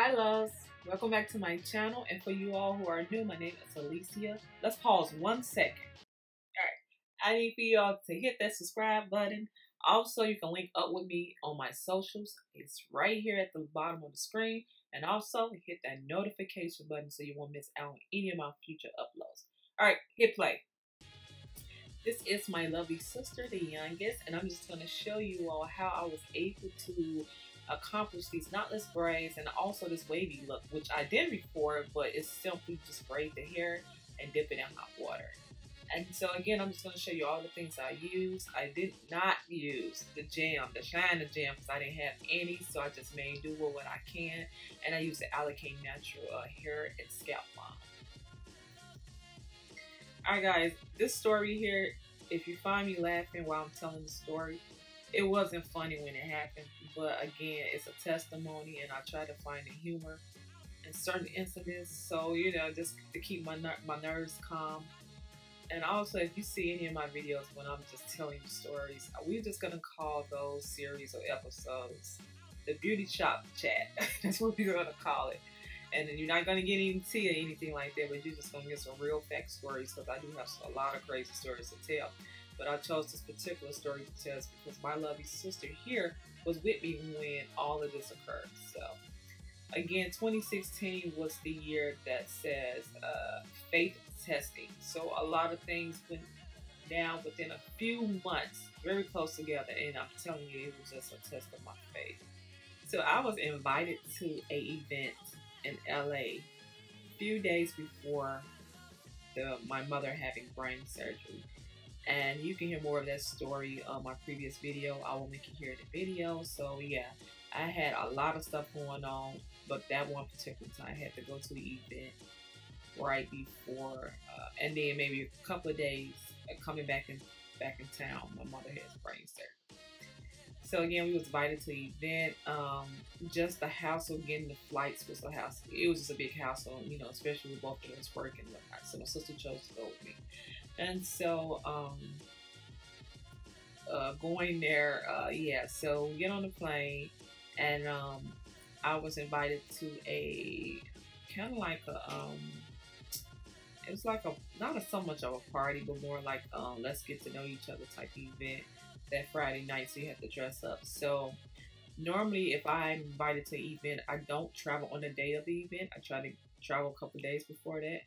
Hi loves, welcome back to my channel, and for you all who are new, my name is Alícia. Let's pause 1 second. Alright, I need for y'all to hit that subscribe button. Also, you can link up with me on my socials. It's right here at the bottom of the screen. And also, hit that notification button so you won't miss out on any of my future uploads. Alright, hit play. This is my lovely sister, the youngest, and I'm just going to show you all how I was able to accomplish these knotless braids and also this wavy look, which I did before, but it's simply just braid the hair and dip it in hot water. And so again, I'm just going to show you all the things I used. I did not use the gem, the shine of gem, because I didn't have any, so I just made do with what I can. And I used the Alícia natural hair and scalp balm. Alright guys, this story here, if you find me laughing while I'm telling the story, it wasn't funny when it happened, but again, it's a testimony, and I try to find the humor in certain incidents. So, you know, just to keep my nerves calm. And also, if you see any of my videos when I'm just telling you stories, we're just going to call those series or episodes the Beauty Shop Chat. That's what we're going to call it. And then you're not going to get any tea or anything like that, but you're just going to get some real fact stories, because I do have a lot of crazy stories to tell. But I chose this particular story to tell because my lovely sister here was with me when all of this occurred. So, again, 2016 was the year that says faith testing. So a lot of things went down within a few months, very close together, and I'm telling you, it was just a test of my faith. So I was invited to an event in LA a few days before my mother having brain surgery. And you can hear more of that story on my previous video. I will make it here in the video. So yeah, I had a lot of stuff going on, but that one particular time I had to go to the event right before, and then maybe a couple of days coming back in town, my mother has brain surgery. So again, we was invited to the event. Just the hassle getting the flights was a hassle. It was just a big hassle, you know, especially with both of us working. So my sister chose to go with me. And so, going there, yeah, so we get on the plane, and I was invited to a kind of like a, it was like a, not so much of a party, but more like let's get to know each other type of event that Friday night, so you have to dress up. So normally if I'm invited to an event, I don't travel on the day of the event. I try to travel a couple of days before that.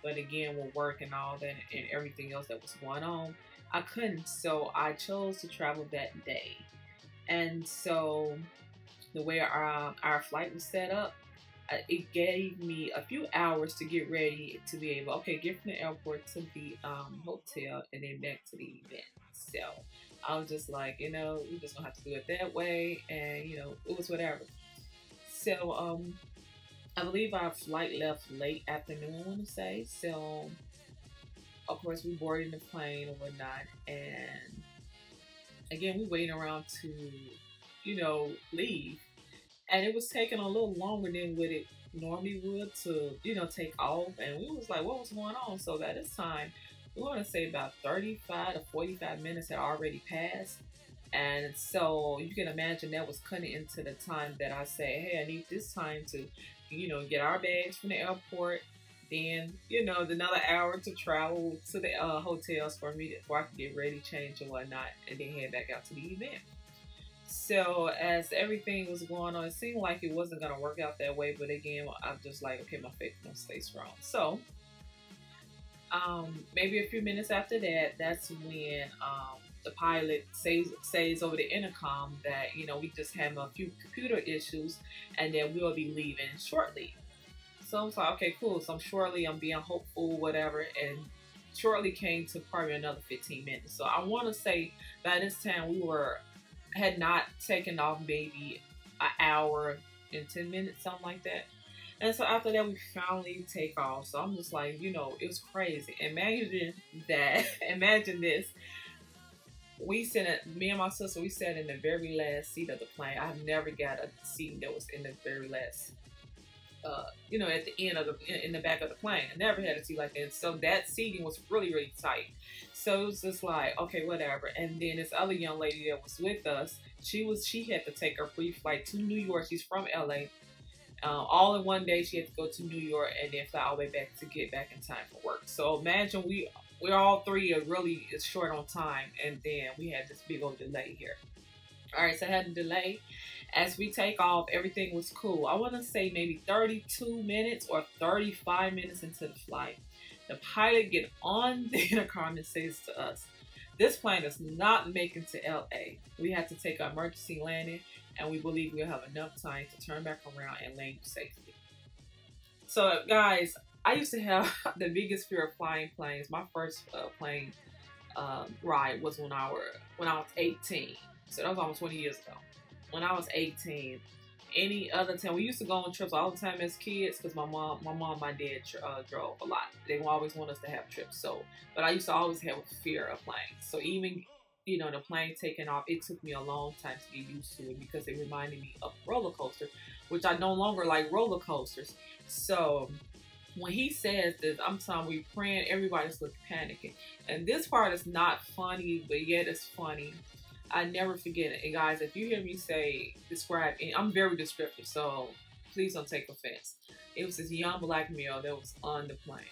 But again, with work and all that and everything else that was going on, I couldn't. So I chose to travel that day. And so the way our flight was set up, it gave me a few hours to get ready to be able, okay, get from the airport to the hotel and then back to the event. So I was just like, you know, we just gonna have to do it that way. And, you know, it was whatever. So, I believe our flight left late afternoon, I want to say. So, of course, we boarded the plane and whatnot. And again, we waiting around to, you know, leave. And it was taking a little longer than what it normally would to, you know, take off. And we was like, what was going on? So by this time, we want to say about 35 to 45 minutes had already passed. And so you can imagine that was cutting into the time that I say, hey, I need this time to, you know, get our bags from the airport. Then, you know, another hour to travel to the hotels for me before I could get ready, change and whatnot, and then head back out to the event. So as everything was going on, it seemed like it wasn't going to work out that way. But again, I'm just like, okay, my faith is going to stay strong. So maybe a few minutes after that, that's when the pilot says over the intercom that, you know, we just have a few computer issues and that we'll be leaving shortly. So I was like, okay, cool. So I'm being hopeful, whatever. And shortly came to probably another 15 minutes. So I want to say by this time we had not taken off maybe an hour and 10 minutes, something like that. And so after that, we finally take off. So I'm just like, you know, it was crazy. Imagine that. Imagine this. Me and my sister, we sat in the very last seat of the plane. I've never got a seat that was in the very last, you know, at the end of in the back of the plane. I never had a seat like that. So that seating was really, really tight. So it was just like, okay, whatever. And then this other young lady that was with us, she had to take her pre-flight to New York. She's from LA. All in one day, she had to go to New York and then fly all the way back to get back in time for work. So imagine we're all three are really short on time, and then we had this big old delay here. All right, so I had a delay. As we take off, everything was cool. I want to say maybe 32 minutes or 35 minutes into the flight, the pilot get on the intercom and says to us, "This plane is not making to LA. We have to take an emergency landing, and we believe we'll have enough time to turn back around and land you safely." So guys, I used to have the biggest fear of flying planes. My first plane ride was when I was 18. So that was almost 20 years ago. When I was 18, any other time, we used to go on trips all the time as kids because my mom, my dad drove a lot. They would always want us to have trips. So, but I used to always have a fear of planes. So even, you know, the plane taking off, it took me a long time to get used to it because it reminded me of roller coaster, which I no longer like roller coasters. So when he says this, I'm telling you, we praying, everybody's looking panicking. And this part is not funny, but yet it's funny. I never forget it. And guys, if you hear me describe, and I'm very descriptive, so please don't take offense. It was this young black male that was on the plane.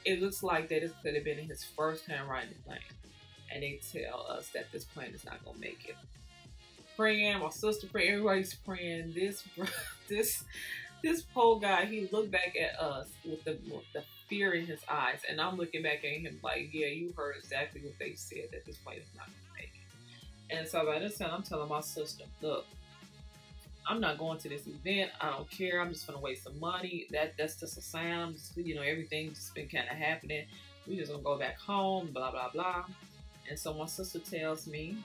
It looks like that this could have been his first time riding the plane. And they tell us that this plane is not going to make it. Praying, my sister praying, everybody's praying. This poor guy, he looked back at us with the fear in his eyes. And I'm looking back at him like, yeah, you heard exactly what they said, that this plane is not going to make it. And so by this time, I'm telling my sister, look, I'm not going to this event. I don't care. I'm just going to waste some money. That's just a sign. You know, everything's just been kind of happening. We just going to go back home, blah, blah, blah. And so my sister tells me,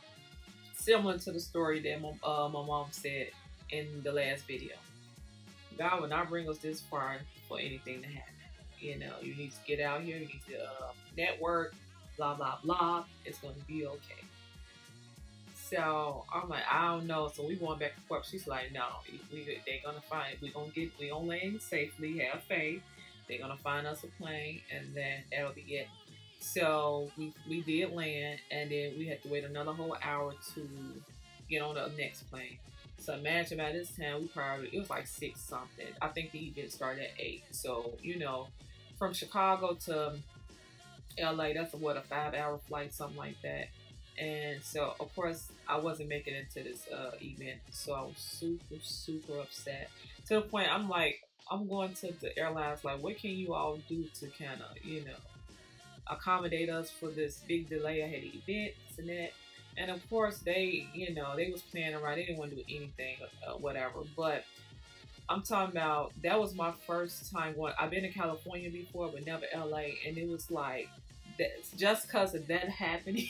similar to the story that my mom said in the last video, God will not bring us this far for anything to happen. You know, you need to get out here. You need to network, blah, blah, blah. It's going to be okay. So I'm like, I don't know. So we going back and forth. She's like, no, they're gonna find it. We gonna land safely. Have faith. They're gonna find us a plane, and then that'll be it. So we did land, and then we had to wait another whole hour to get on the next plane. So imagine by this time it was like 6 something. I think the event started at 8. So you know, from Chicago to LA, that's a 5-hour flight, something like that. And so, of course, I wasn't making it to this event. So I was super, super upset. To the point, I'm like, I'm going to the airlines, like, what can you all do to kind of, you know, accommodate us for this big delay? I had an event, this and that. And of course, they, you know, they was playing around. They didn't want to do anything, whatever. But I'm talking about, that was my first time going. I've been to California before, but never LA. And it was like, just because of that happening,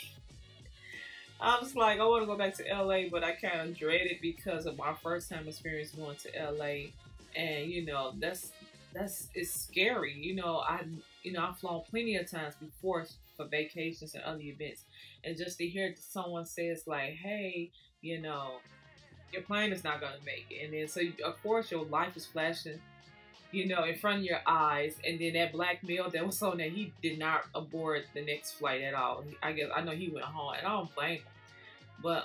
I was like, I want to go back to LA, but I kind of dread it because of my first time experience going to LA. And, you know, it's scary. You know, I've flown plenty of times before for vacations and other events. And just to hear someone says like, hey, you know, your plane is not going to make it. And then, so of course your life is flashing, you know, in front of your eyes. And then that black male that was on there, he did not aboard the next flight at all. I know he went home, and I don't blame him. But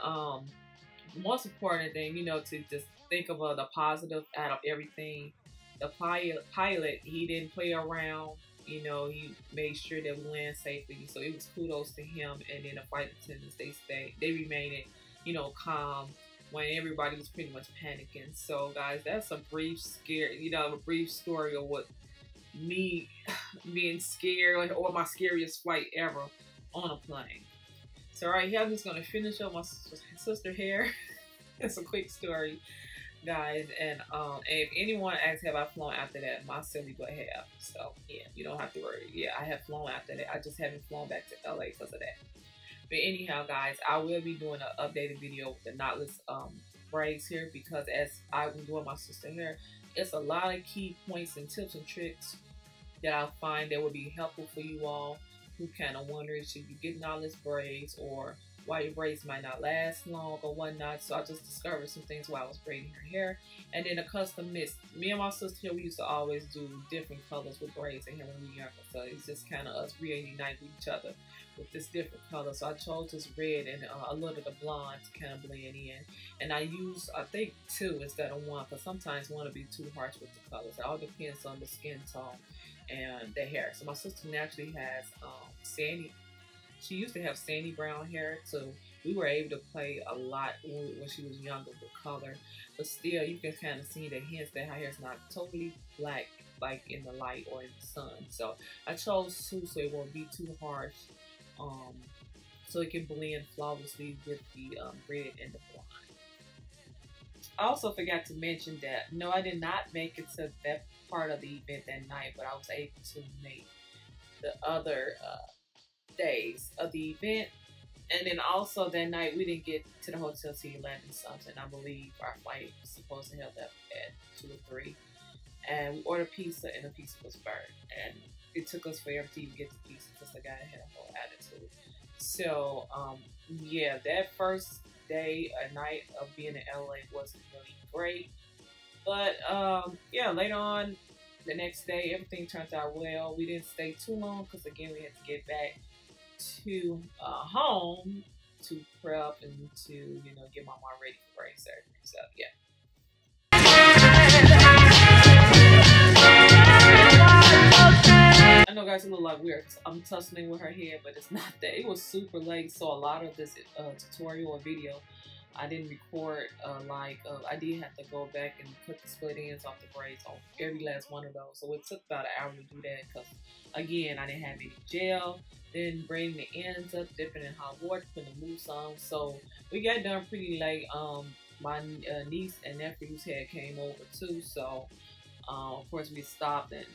the most important thing, you know, to just think of the positive out of everything. The pilot, he didn't play around. You know, he made sure that we land safely. So it was kudos to him. And then the flight attendants, they remained, you know, calm when everybody was pretty much panicking. So guys, that's a brief story of what me being scared, or my scariest flight ever on a plane. So right here, I'm just gonna finish up my sister hair. It's a quick story, guys. And if anyone asks, have I flown after that? My silly butt have. So yeah, you don't have to worry. Yeah, I have flown after that. I just haven't flown back to LA because of that. But anyhow, guys, I will be doing an updated video with the knotless braids here, because as I've been doing my sister hair, it's a lot of key points and tips and tricks that I find that would be helpful for you all who kind of wondering, should you get knotless braids, or why your braids might not last long or whatnot. So I just discovered some things while I was braiding her hair. And then a custom mix. Me and my sister here, we used to always do different colors with braids in here when we were younger. So it's just kind of us reuniting with each other with this different color. So I chose this red and a little of the blonde to kind of blend in. And I use, I think, 2 instead of 1, because sometimes 1 will be too harsh with the colors. It all depends on the skin tone and the hair. So my sister naturally has sandy. She used to have sandy brown hair, so we were able to play a lot when she was younger with color. But still, you can kind of see the hints that her hair is not totally black like in the light or in the sun. So I chose 2 so it won't be too harsh, so it can blend flawlessly with the red and the blonde. I also forgot to mention that, no, I did not make it to that part of the event that night, but I was able to make the other days of the event. And then also that night we didn't get to the hotel till 11 something. I believe our flight was supposed to have left at 2 or 3. And we ordered pizza and the pizza was burned. And it took us forever to even get the pizza because the guy had a whole attitude. So yeah, that first day or night of being in LA wasn't really great. But yeah, later on the next day everything turned out well. We didn't stay too long because again we had to get back to home to prep and to, you know, get my mom ready for brain surgery. So yeah. I know guys, it look like weird. I'm tussling with her hair, but it's not that. It was super late, so a lot of this tutorial or video I didn't record. I did have to go back and cut the split ends off the braids on every last one of those. So it took about an hour to do that because, again, I didn't have any gel. Then braiding the ends up, dipping in hot water, putting the mousse on. So we got done pretty late. My niece and nephews came over too. So of course we stopped and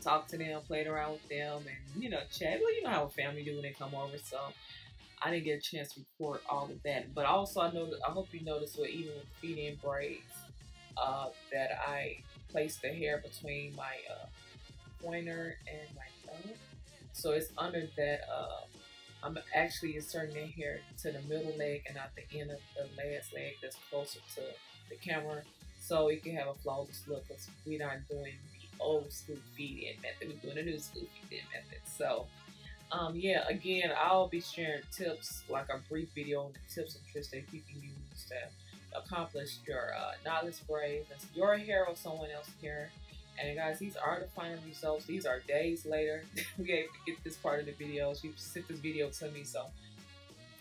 talked to them, played around with them, and you know, chat. Well, you know how a family do when they come over. So I didn't get a chance to record all of that. But also I hope you noticed what even with the feed-in braids that I placed the hair between my pointer and my thumb. So it's under that, I'm actually inserting the hair to the middle leg and not the end of the last leg that's closer to the camera, so it can have a flawless look because we're not doing the old school feed-in method, we're doing a new school feed-in method. So yeah, again, I'll be sharing tips, like a brief video on the tips and tricks that you can use to accomplish your knotless braids, your hair or someone else's hair. And guys, these are the final results. These are days later. We able to get this part of the video. She sent this video to me, so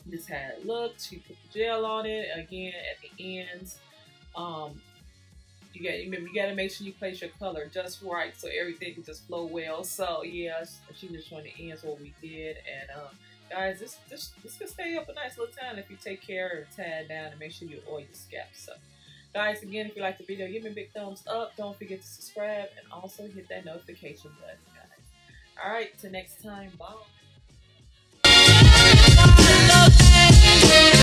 this is how it looked. She put the gel on it again at the ends. You gotta make sure you place your color just right so everything can just flow well. So yeah, she just showing the ends what we did. And guys, this can stay up a nice little time if you take care and tie it down and make sure you oil your scalp. So guys, again, if you like the video, give me a big thumbs up. Don't forget to subscribe and also hit that notification button, guys. All right, till next time, bye.